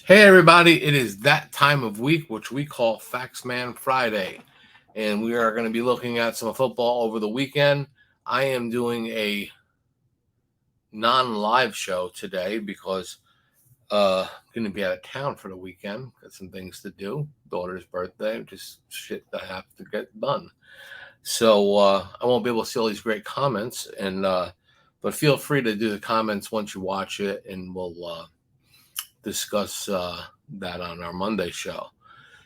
Hey everybody, it is that time of week which we call Factsman Friday, and we are going to be looking at some football over the weekend. I am doing a non-live show today because I'm going to be out of town for the weekend. Got some things to do. Daughter's birthday, just shit that I have to get done. So I won't be able to see all these great comments, and but feel free to do the comments once you watch it, and we'll discuss that on our Monday show.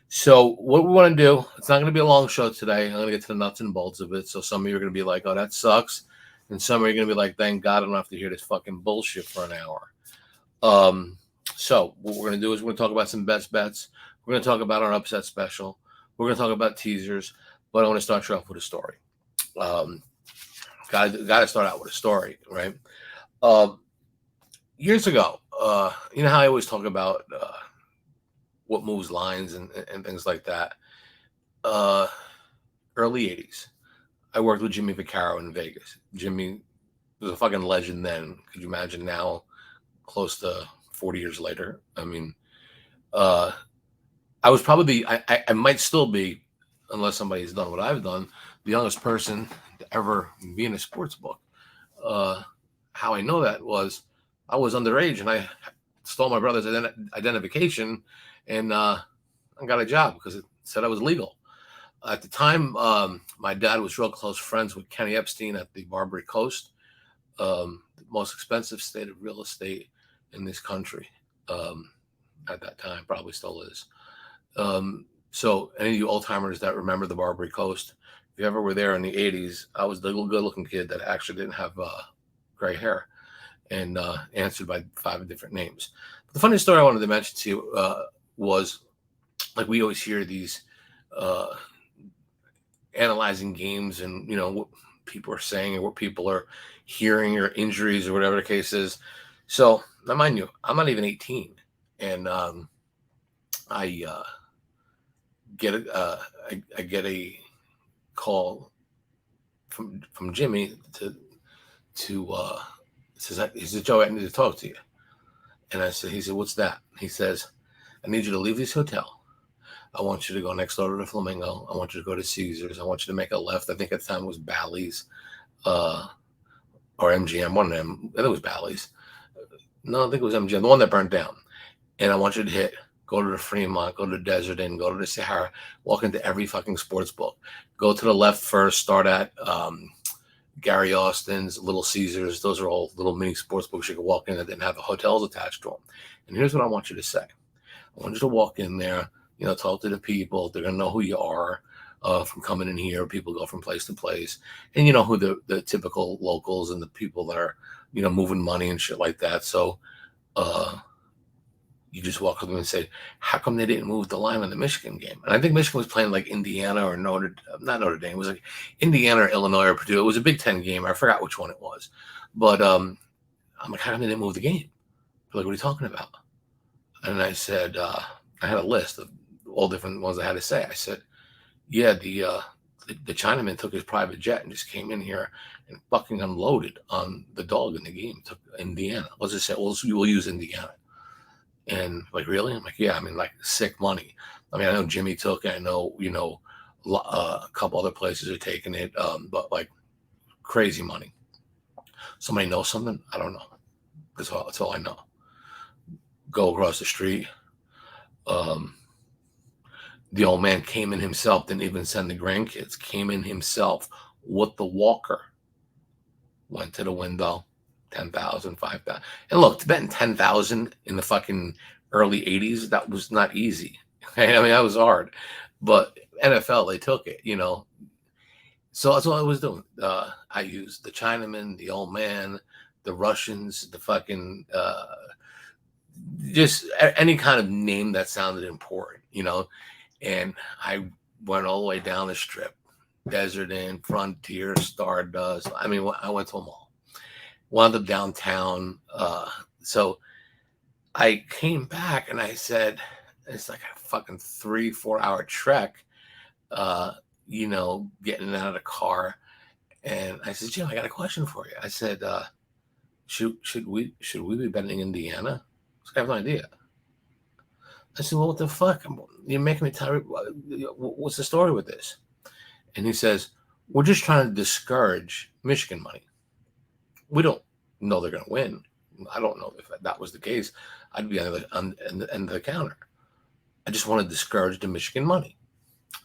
So what we want to do, it's not going to be a long show today. I'm going to get to the nuts and bolts of it. So some of you are going to be like, oh, that sucks. And some of you are going to be like, thank God I don't have to hear this fucking bullshit for an hour. Um, so what we're going to do is we're going to talk about some best bets. We're going to talk about our upset special. We're going to talk about teasers. But I want to start you off with a story. Um, got to start out with a story, right? Um, Years ago, you know how I always talk about what moves lines and things like that. Uh, Early '80s, I worked with Jimmy Vaccaro in Vegas. Jimmy was a fucking legend then. Could you imagine now, close to 40 years later? I mean, uh, I was probably I might still be, unless somebody's done what I've done, the youngest person to ever be in a sports book. Uh, how I know that was I was underage and I stole my brother's identification and I got a job because it said I was legal. At the time, my dad was real close friends with Kenny Epstein at the Barbary Coast, the most expensive state of real estate in this country um, at that time, probably still is. So, any of you old timers that remember the Barbary Coast, if you ever were there in the '80s, I was the good looking kid that actually didn't have gray hair and answered by 5 different names. But the funny story I wanted to mention to you was like we always hear these uh, analyzing games and what people are saying and what people are hearing or injuries or whatever the case is. So now, mind you, I'm not even 18, and I get a I get a call from Jimmy to he says, Joe, I need to talk to you. And he said, what's that? He says, I need you to leave this hotel. I want you to go next door to the Flamingo. I want you to go to Caesars. I want you to make a left. I think at the time it was Bally's uh, or MGM, one of them. I think it was Bally's. No, I think it was MGM, the one that burned down. And I want you to go to the Fremont, go to the Desert Inn, go to the Sahara, walk into every fucking sports book. Go to the left first, start at Gary Austin's, Little Caesars. Those are all little mini sports books you could walk in that didn't have the hotels attached to them. And here's what I want you to say. I want you to walk in there, talk to the people. They're going to know who you are from coming in here. People go from place to place. And you know who the typical locals and the people that are, moving money and shit like that. So you just walk up to them and say, how come they didn't move the line in the Michigan game? And I think Michigan was playing like Indiana or not Notre Dame. It was like Indiana or Illinois or Purdue. It was a Big Ten game. I forgot which one it was. But I'm like, how come they didn't move the game? They're like, what are you talking about? And I said, I had a list of all different ones I had to say. I said, yeah, the Chinaman took his private jet and just came in here and fucking unloaded on the dog in the game. Took Indiana. Let's just say, we'll use Indiana. And like, really? I'm like, yeah. I mean, like, sick money. I mean, I know Jimmy took it. I know, a couple other places are taking it, but like crazy money. Somebody knows something? I don't know. That's all I know. Go across the street. Um, the old man came in himself, didn't even send the grandkids, came in himself with the walker, went to the window, 10,000, 5,000. And look, to bet 10,000 in the fucking early '80s, that was not easy. I mean, that was hard. But NFL, they took it, So that's what I was doing. I used the Chinaman, the old man, the Russians, the fucking just any kind of name that sounded important, And I went all the way down the strip, Desert Inn, Frontier, Stardust. I mean, I went to them all. Wound up downtown. So I came back and I said, it's like a fucking 3-4 hour trek, getting out of the car. And I said, Jim, I got a question for you. I said, should we be betting Indiana? I have no idea. I said, well, what the fuck? You're making me tell what's the story with this? And he says, we're just trying to discourage Michigan money. We don't know they're going to win. I don't know if that was the case. I'd be on the end of the counter. I just want to discourage the Michigan money.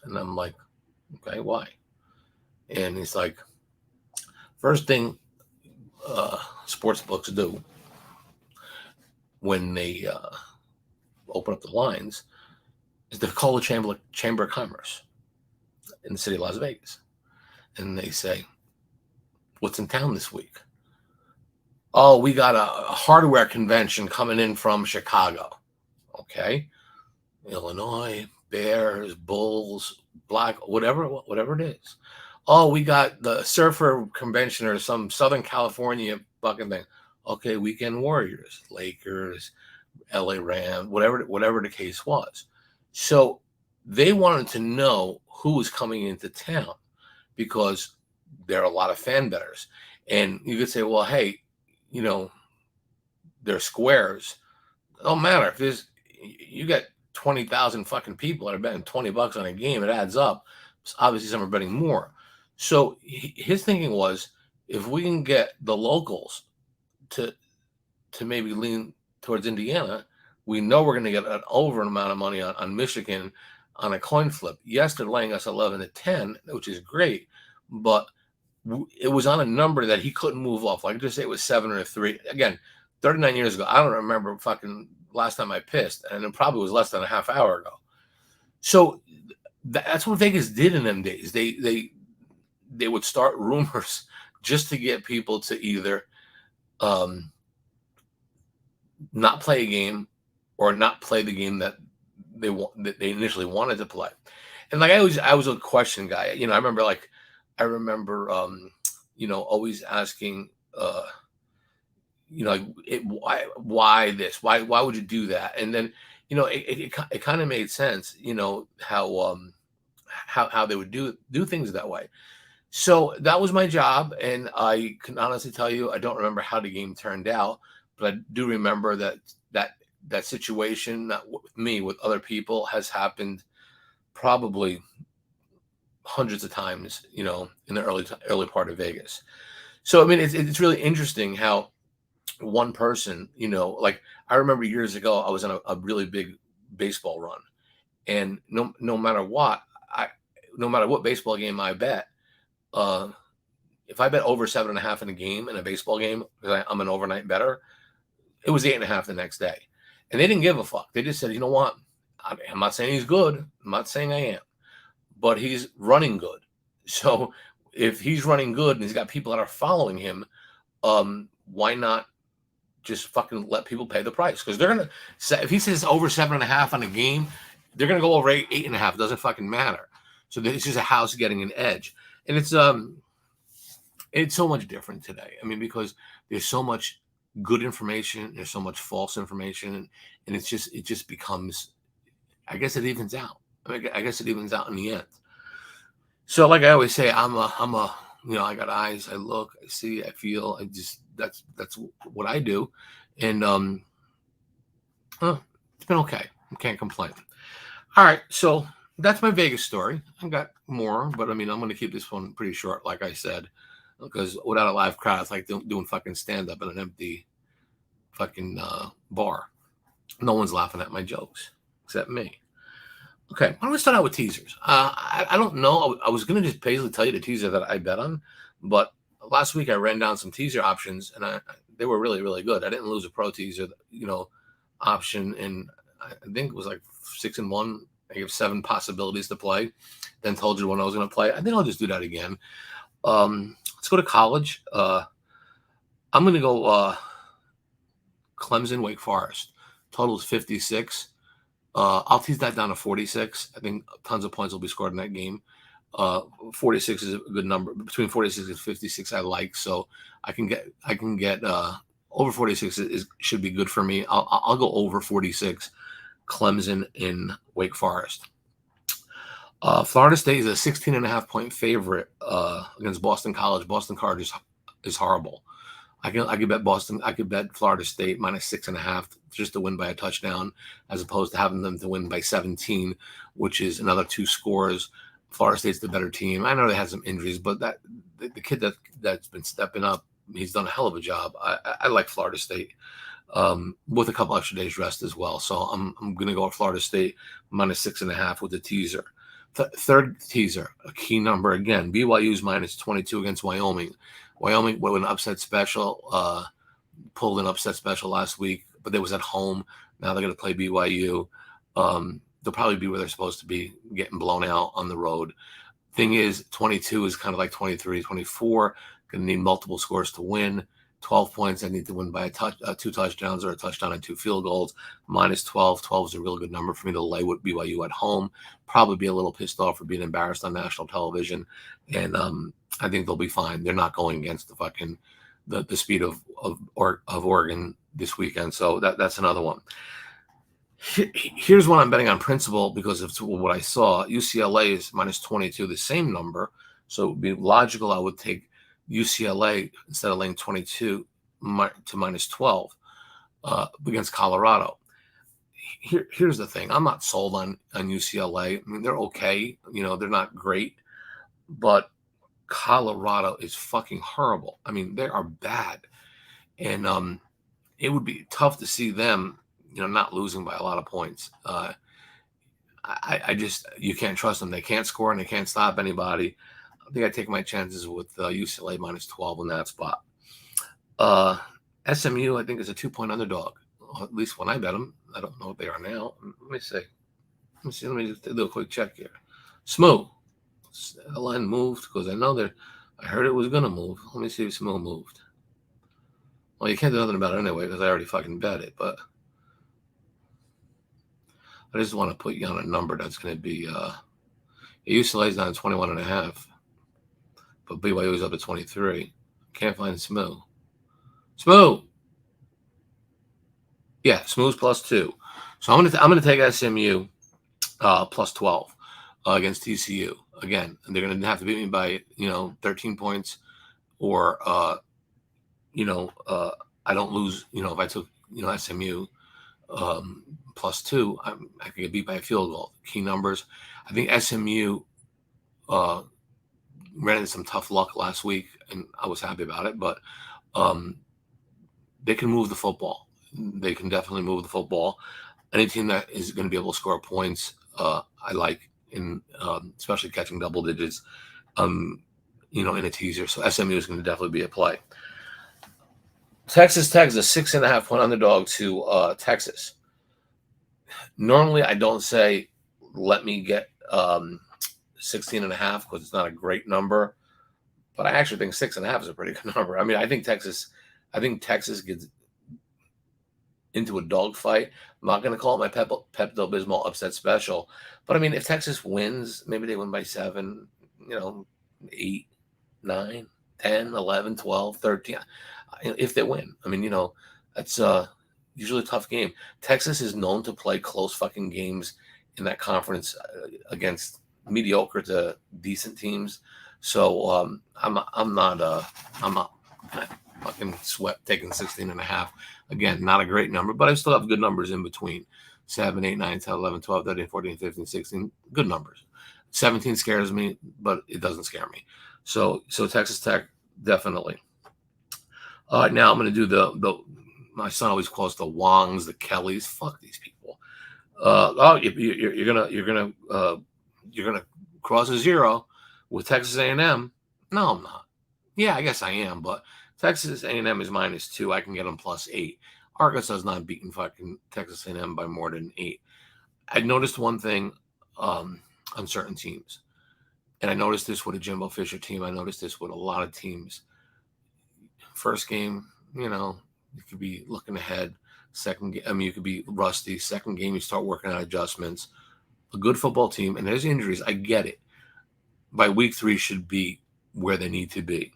And I'm like, okay, why? And he's like, first thing sports books do when they open up the lines is to call the Chamber of Commerce in the city of Las Vegas. And they say, what's in town this week? Oh, we got a hardware convention coming in from Chicago. Okay. Illinois, Bears, Bulls, Black, whatever it is. Oh, we got the surfer convention or some Southern California fucking thing. Okay, Weekend Warriors, Lakers, LA Rams, whatever the case was. So they wanted to know who was coming into town because there are a lot of fan bettors. And you could say, well, hey, they're squares. It don't matter if you got 20,000 fucking people that are betting $20 on a game, it adds up. Obviously, some are betting more. So his thinking was, if we can get the locals to maybe lean towards Indiana, we know we're going to get an over amount of money on Michigan on a coin flip. Yes, they're laying us 11-10, which is great, but it was on a number that he couldn't move off. Like just say it was 7 or 3. Again, 39 years ago, I don't remember fucking last time I pissed, and it probably was less than a half hour ago. So that's what Vegas did in them days. They would start rumors just to get people to either not play a game or not play the game that they initially wanted to play. And like I was a question guy. I remember always asking why this? Why would you do that? And then it kind of made sense, how they would do things that way. So that was my job, and I can honestly tell you I don't remember how the game turned out, but I do remember that situation with me with other people has happened probably hundreds of times, in the early part of Vegas. So I mean, it's really interesting how one person, like I remember years ago, I was on a really big baseball run, and no matter what baseball game I bet, if I bet over 7.5 in a game in a baseball game, because I'm an overnight bettor, it was 8.5 the next day, and they didn't give a fuck. They just said, you know what? I'm not saying he's good. I'm not saying I am, but he's running good. So if he's running good and he's got people that are following him, why not just fucking let people pay the price? Because they're gonna say, if he says over 7.5 on a game, they're gonna go over 8.5. It doesn't fucking matter. So it's just a house getting an edge, and it's so much different today. I mean, because there's so much good information, there's so much false information, and it just becomes, I guess it evens out. I guess it evens out in the end. So like I always say, I'm a I got eyes, I look, I see, I feel, that's what I do. And it's been okay. I can't complain. All right, so that's my Vegas story. I got more, but I mean, I'm going to keep this one pretty short, like I said, because without a live crowd, it's like doing fucking stand-up in an empty fucking bar. No one's laughing at my jokes except me. Okay, why don't we start out with teasers? I don't know. I was going to just basically tell you the teaser that I bet on, but last week I ran down some teaser options, and they were really, really good. I didn't lose a pro teaser, option, and I think it was like 6-1. I gave 7 possibilities to play, then told you when I was going to play. I think I'll just do that again. Let's go to college. I'm going to go Clemson, Wake Forest. Total is 56. I'll tease that down to 46. I think tons of points will be scored in that game. 46 is a good number. Between 46 and 56, I like. So I can get over 46 should be good for me. I'll go over 46. Clemson in Wake Forest. Florida State is a 16.5 point favorite against Boston College. Boston College is horrible. I could bet Boston. I could bet Florida State -6.5 just to win by a touchdown, as opposed to having them to win by 17, which is another 2 scores. Florida State's the better team. I know they had some injuries, but the kid that's been stepping up, he's done a hell of a job. I like Florida State with a couple extra days rest as well. So I'm going to go with Florida State -6.5 with the teaser. Third teaser, a key number again. BYU's -22 against Wyoming. Wyoming with an upset special, pulled an upset special last week, but they was at home. Now they're going to play BYU. They'll probably be where they're supposed to be, getting blown out on the road. Thing is, 22 is kind of like 23, 24. Going to need multiple scores to win. 12 points. I need to win by 2 touchdowns or a touchdown and 2 field goals. -12. 12 is a real good number for me to lay with BYU at home. Probably be a little pissed off for being embarrassed on national television. And I think they'll be fine. They're not going against the speed of Oregon this weekend. So that's another one. Here's one I'm betting on principle because of what I saw. UCLA is -22, the same number. So it would be logical I would take UCLA instead of laying 22 to -12 against Colorado. Here's the thing. I'm not sold on UCLA. I mean, they're okay. They're not great. But Colorado is fucking horrible. I mean, they are bad. And it would be tough to see them, not losing by a lot of points. I just, you can't trust them. They can't score and they can't stop anybody. I think I take my chances with UCLA -12 in that spot. SMU, I think, is a 2-point underdog. At least when I bet them. I don't know what they are now. Let me see. Let me just do a quick check here. SMU. The line moved because I heard it was going to move. Let me see if SMU moved. Well, you can't do nothing about it anyway because I already fucking bet it. But I just want to put you on a number that's going to be UCLA's down to 21.5. But BYU is up to 23. Can't find SMU. SMU. Yeah, SMU's +2. So I'm gonna take SMU +12 against TCU again, and they're gonna have to beat me by 13 points, or I don't lose. If I took SMU +2, I could get beat by a field goal. Key numbers. I think SMU ran into some tough luck last week, and I was happy about it. But they can move the football. They can definitely move the football. Any team that is going to be able to score points, I like, especially catching double digits, in a teaser. So SMU is going to definitely be a play. Texas Tech is a 6.5-point underdog to Texas. Normally, I don't say let me get 16.5 because it's not a great number, but I actually think 6.5 is a pretty good number. I mean, I think Texas gets into a dogfight. I'm not going to call it my Pepto-Bismol upset special, but I mean, if Texas wins, maybe they win by 7, 8, 9, 10, 11, 12, 13. If they win, I mean, that's usually a tough game. Texas is known to play close fucking games in that conference against mediocre to decent teams. So I'm not fucking sweat taking 16.5. Again, not a great number, but I still have good numbers in between. 7, 8, 9, 10, 11, 12, 13, 14, 15, 16. Good numbers. 17 scares me, but it doesn't scare me. So Texas Tech, definitely. Now I'm going to do my son always calls the Wongs, the Kellys. Fuck these people. You're gonna cross a 0 with Texas A&M. No, I'm not. Yeah, I guess I am, but Texas A&M is -2. I can get them +8. Arkansas is not beating fucking Texas A&M by more than 8. I noticed one thing on certain teams, and I noticed this with a Jimbo Fisher team. I noticed this with a lot of teams. First game, you could be looking ahead. Second game, you could be rusty. Second game, you start working on adjustments. A good football team, and there's injuries. I get it. By week 3 should be where they need to be.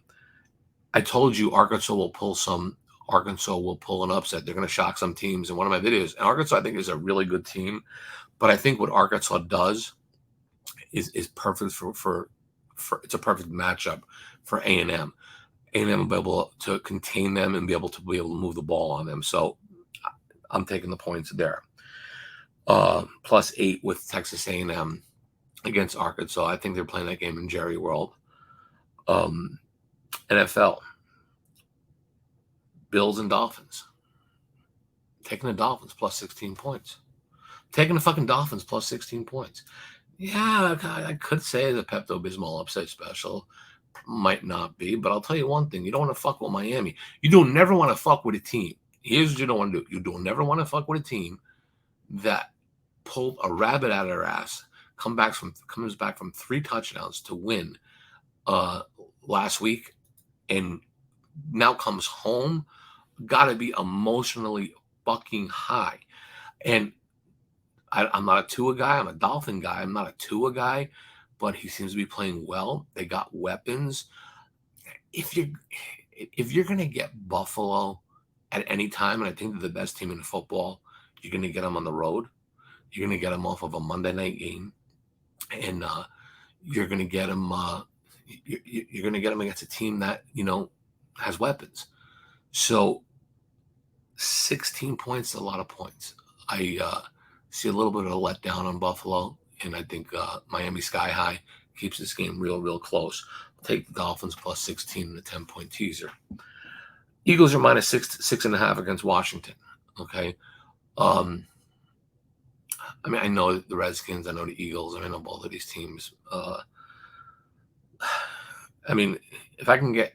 I told you Arkansas will pull an upset. They're going to shock some teams in one of my videos. And Arkansas, I think, is a really good team. But I think what Arkansas does is perfect for it's a perfect matchup for A&M. A&M will be able to contain them and be able to move the ball on them. So I'm taking the points there. +8 with Texas A&M against Arkansas. I think they're playing that game in Jerry World. NFL, Bills and Dolphins. Taking the Dolphins +16 points. Taking the fucking Dolphins +16 points. Yeah, I could say the Pepto-Bismol upset special. Might not be, but I'll tell you one thing. You don't want to fuck with Miami. You don't never want to fuck with a team. Here's what you don't want to do. You don't never want to fuck with a team that pulled a rabbit out of their ass, comes back from 3 touchdowns to win last week, and now comes home. Got to be emotionally fucking high. And I'm not a Tua guy. I'm a Dolphin guy. I'm not a Tua guy, but he seems to be playing well. They got weapons. If you're gonna get Buffalo at any time, and I think they're the best team in football, you're gonna get them on the road. You're gonna get them off of a Monday night game, and you're gonna get them. You're gonna get them against a team that has weapons. So 16 points is a lot of points. I see a little bit of a letdown on Buffalo, and I think Miami Sky High keeps this game real close. I'll take the Dolphins +16 in a 10-point teaser. Eagles are -6.5 against Washington. Okay. I mean, I know the Redskins. I know the Eagles. I mean, I know both of these teams. I mean, if I can get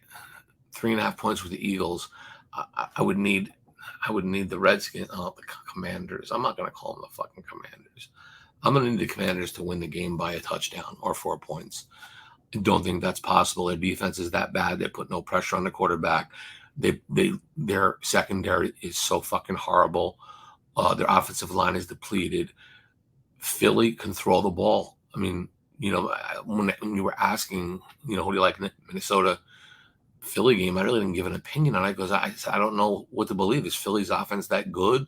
3.5 points with the Eagles, I would need the Redskins, the Commanders. I'm not going to call them the fucking Commanders. I'm going to need the Commanders to win the game by a touchdown or 4 points. I don't think that's possible. Their defense is that bad. They put no pressure on the quarterback. Their secondary is so fucking horrible. Their offensive line is depleted. Philly can throw the ball. I mean, when you were asking, who do you like in the Minnesota Philly game, I really didn't give an opinion on it because I don't know what to believe. Is Philly's offense that good?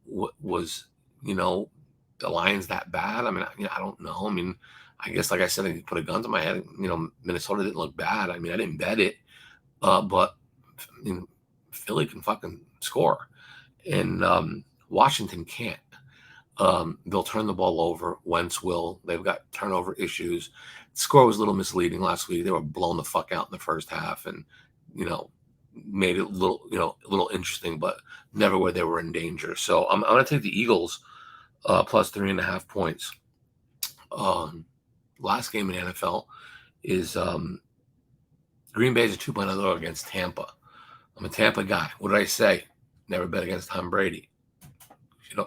Was the Lions that bad? I mean, I don't know. I mean, I guess like I said, I put a gun to my head. Minnesota didn't look bad. I mean, I didn't bet it, but Philly can fucking score, and Washington can't. They'll turn the ball over. Wentz will. They've got turnover issues. The score was a little misleading last week. They were blown the fuck out in the first half, and made it a little interesting, but never where they were in danger. So I'm going to take the Eagles +3.5 points. Last game in the NFL is Green Bay's a 2-point underdog against Tampa. I'm a Tampa guy. What did I say? Never bet against Tom Brady.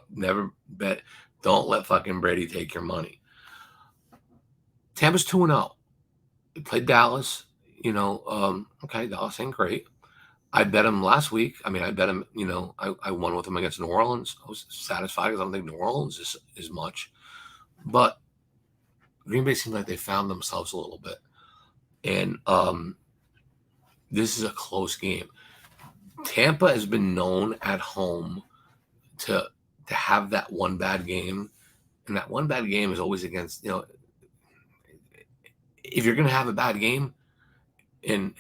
Never bet. Don't let fucking Brady take your money. Tampa's 2-0. They played Dallas. Okay, Dallas ain't great. I bet him last week. I mean, I bet him, I won with him against New Orleans. I was satisfied because I don't think New Orleans is much. But Green Bay seems like they found themselves a little bit. And this is a close game. Tampa has been known at home to have that one bad game. And that one bad game is always against, if you're going to have a bad game, and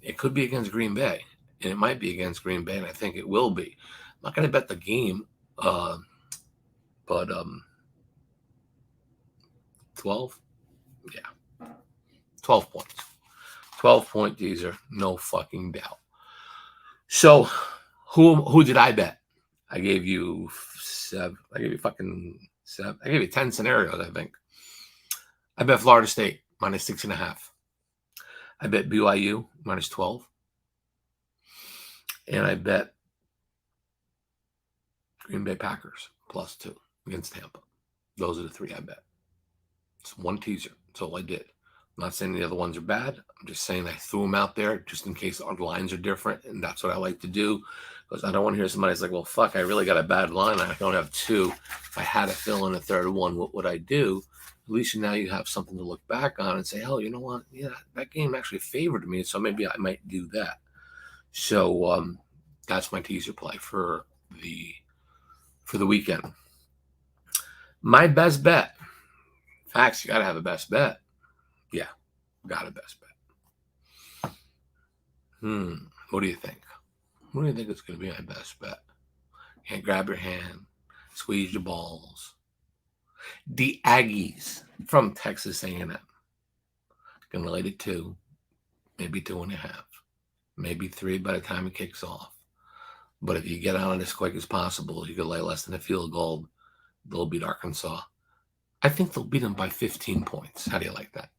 it could be against Green Bay, and it might be against Green Bay, and I think it will be. I'm not going to bet the game, but 12? Yeah. 12 points. 12-point teaser, no fucking doubt. So, who did I bet? I gave you 7. I gave you fucking 7. I gave you 10 scenarios, I think. I bet Florida State -6.5. I bet BYU -12. And I bet Green Bay Packers +2 against Tampa. Those are the 3 I bet. It's one teaser. That's all I did. I'm not saying the other ones are bad. I'm just saying I threw them out there just in case our lines are different. And that's what I like to do. Because I don't want to hear somebody's like, well, fuck, I really got a bad line. I don't have 2. If I had to fill in a third one, what would I do? At least now you have something to look back on and say, oh, you know what? Yeah, that game actually favored me. So maybe I might do that. So that's my teaser play for the weekend. My best bet. Facts, you got to have a best bet. Yeah, got a best bet. What do you think? What do you think is going to be my best bet? Can't grab your hand, squeeze your balls. The Aggies from Texas A&M. Going to lay it 2, maybe 2.5, maybe 3 by the time it kicks off. But if you get on it as quick as possible, you can lay less than a field goal. They'll beat Arkansas. I think they'll beat them by 15 points. How do you like that?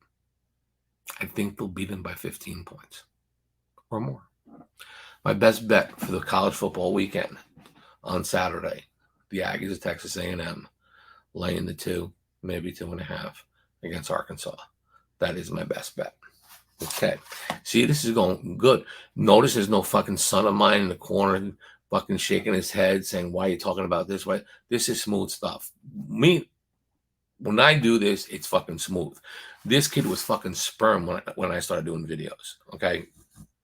I think they'll beat them by 15 points or more. My best bet for the college football weekend on Saturday, the Aggies of Texas A&M laying the 2, maybe 2.5 against Arkansas. That is my best bet. Okay. See, this is going good. Notice there's no fucking son of mine in the corner fucking shaking his head saying, why are you talking about this way? This is smooth stuff. When I do this, it's fucking smooth. This kid was fucking sperm when I started doing videos. Okay.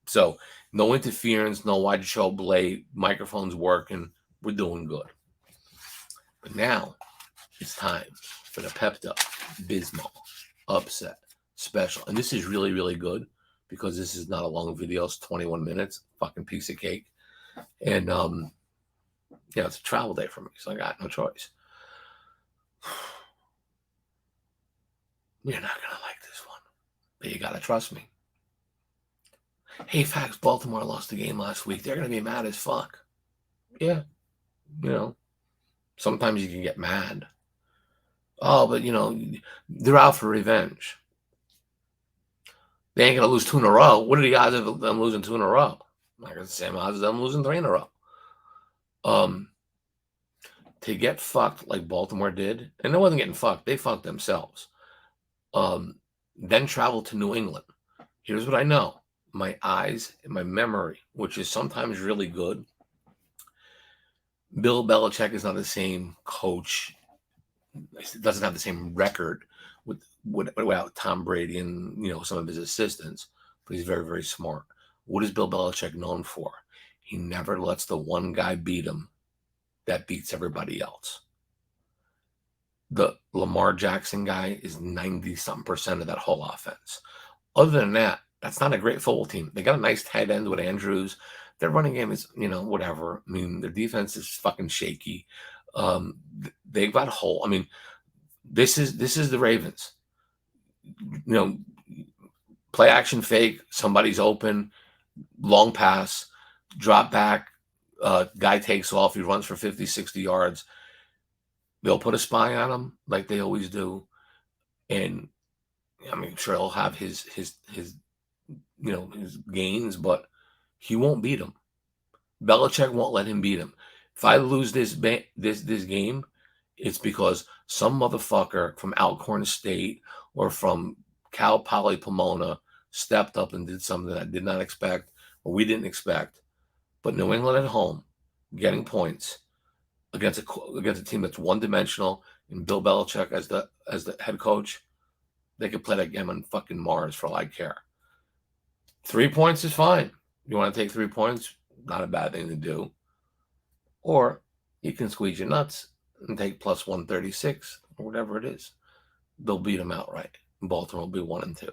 So no interference, no wide show blade, microphone's working. We're doing good. But now it's time for the Pepto Bismol upset special. And this is really, really good because this is not a long video. It's 21 minutes, fucking piece of cake. And, it's a travel day for me, so I got no choice. You're not going to like this one, but you got to trust me. Hey, facts, Baltimore lost the game last week. They're going to be mad as fuck. Yeah. Sometimes you can get mad. Oh, but, they're out for revenge. They ain't going to lose 2 in a row. What are the odds of them losing 2 in a row? Like the same odds as them losing 3 in a row. To get fucked like Baltimore did, and they wasn't getting fucked. They fucked themselves. Then travel to New England. Here's what I know. My eyes and my memory, which is sometimes really good. Bill Belichick is not the same coach. Doesn't have the same record without Tom Brady and some of his assistants, but he's very, very smart. What is Bill Belichick known for? He never lets the one guy beat him that beats everybody else. The Lamar Jackson guy is 90-something% of that whole offense. Other than that, that's not a great football team. They got a nice tight end with Andrews. Their running game is, whatever. I mean, their defense is fucking shaky. They've got a hole. I mean, this is the Ravens. Play action fake. Somebody's open. Long pass. Drop back. Guy takes off. He runs for 50, 60 yards. They'll put a spy on him like they always do. And sure he'll have his gains, but he won't beat him. Belichick won't let him beat him. If I lose this game, it's because some motherfucker from Alcorn State or from Cal Poly Pomona stepped up and did something that I did not expect or we didn't expect. But New England at home, getting points against a team that's one-dimensional, and Bill Belichick as the head coach, they could play that game on fucking Mars for all I care. 3 points is fine. You want to take 3 points? Not a bad thing to do. Or you can squeeze your nuts and take plus 136 or whatever it is. They'll beat them outright. Baltimore will be 1-2.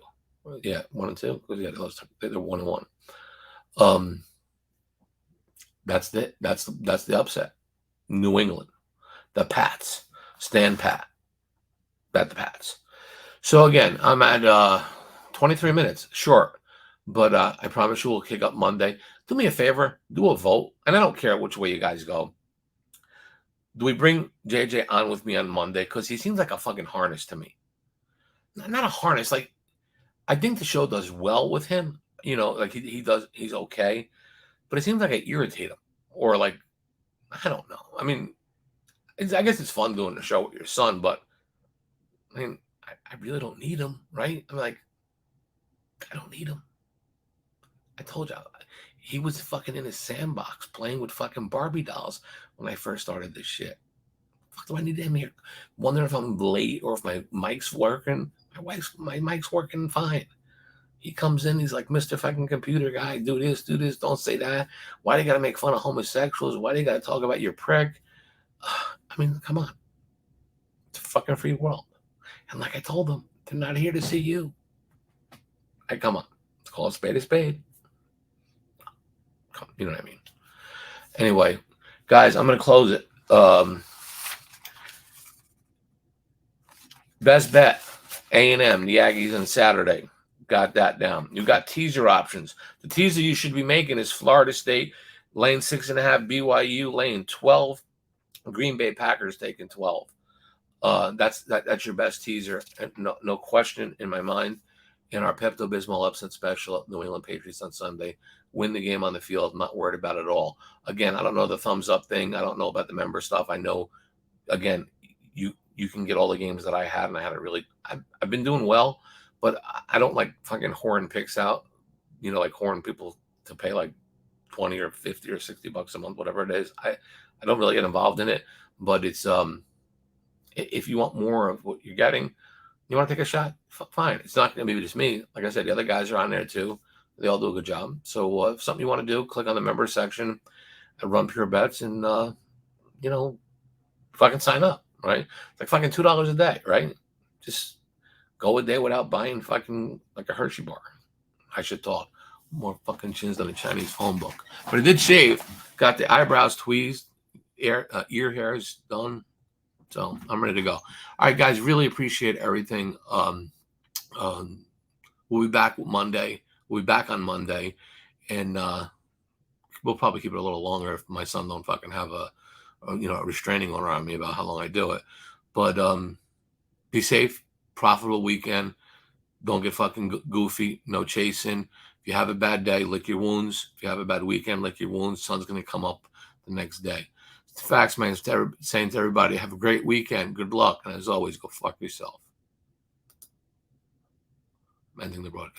Yeah, 1-2 because they're 1-1. That's the upset. New England, the Pats, stand pat. Bet the Pats. So again, I'm at 23 minutes, short, but I promise you we'll kick up Monday. Do me a favor, do a vote, and I don't care which way you guys go. Do we bring JJ on with me on Monday? Because he seems like a fucking harness to me. Not a harness. Like, I think the show does well with him. Like he does. He's okay, but it seems like I irritate him, or like I don't know. I mean, I guess it's fun doing the show with your son, but I mean, I really don't need him, right? I'm like, I don't need him. I told you, he was fucking in his sandbox playing with fucking Barbie dolls when I first started this shit. Fuck do I need him here? Wondering if I'm late or if my mic's working. My mic's working fine. He comes in, he's like, Mr. fucking computer guy, do this, don't say that. Why do you gotta make fun of homosexuals? Why do you gotta talk about your prick? I mean, come on. It's a fucking free world. And like I told them, they're not here to see you. Come on. Let's call a spade a spade. You know what I mean? Anyway, guys, I'm going to close it. Best bet, A&M, the Aggies on Saturday. Got that down. You got teaser options. The teaser you should be making is Florida State, laying 6.5, BYU, laying 12, Green Bay Packers taking 12. That's your best teaser, no question in my mind. In our Pepto-Bismol upset special, New England Patriots on Sunday, win the game on the field. I'm not worried about it at all. Again, I don't know the thumbs up thing. I don't know about the member stuff. I know, again, you can get all the games that I had, and I haven't really. I've been doing well, but I don't like fucking horn picks out. Like horn people to pay like 20 or 50 or $60 a month, whatever it is. I don't really get involved in it, but it's if you want more of what you're getting, you want to take a shot, fine. It's not going to be just me. Like I said, the other guys are on there too. They all do a good job. So if something you want to do, click on the member section and run pure bets and, fucking sign up, right? It's like fucking $2 a day, right? Just go a day without buying fucking like a Hershey bar. I should talk. More fucking chins than a Chinese phone book. But I did shave. Got the eyebrows tweezed, ear hairs done. So I'm ready to go. All right, guys, really appreciate everything. We'll be back Monday. We'll be back on Monday, and we'll probably keep it a little longer if my son don't fucking have a restraining order on me about how long I do it. But be safe, profitable weekend. Don't get fucking goofy. No chasing. If you have a bad day, lick your wounds. If you have a bad weekend, lick your wounds. Sun's going to come up the next day. Factsman saying to everybody, have a great weekend. Good luck. And as always, go fuck yourself. Ending the broadcast.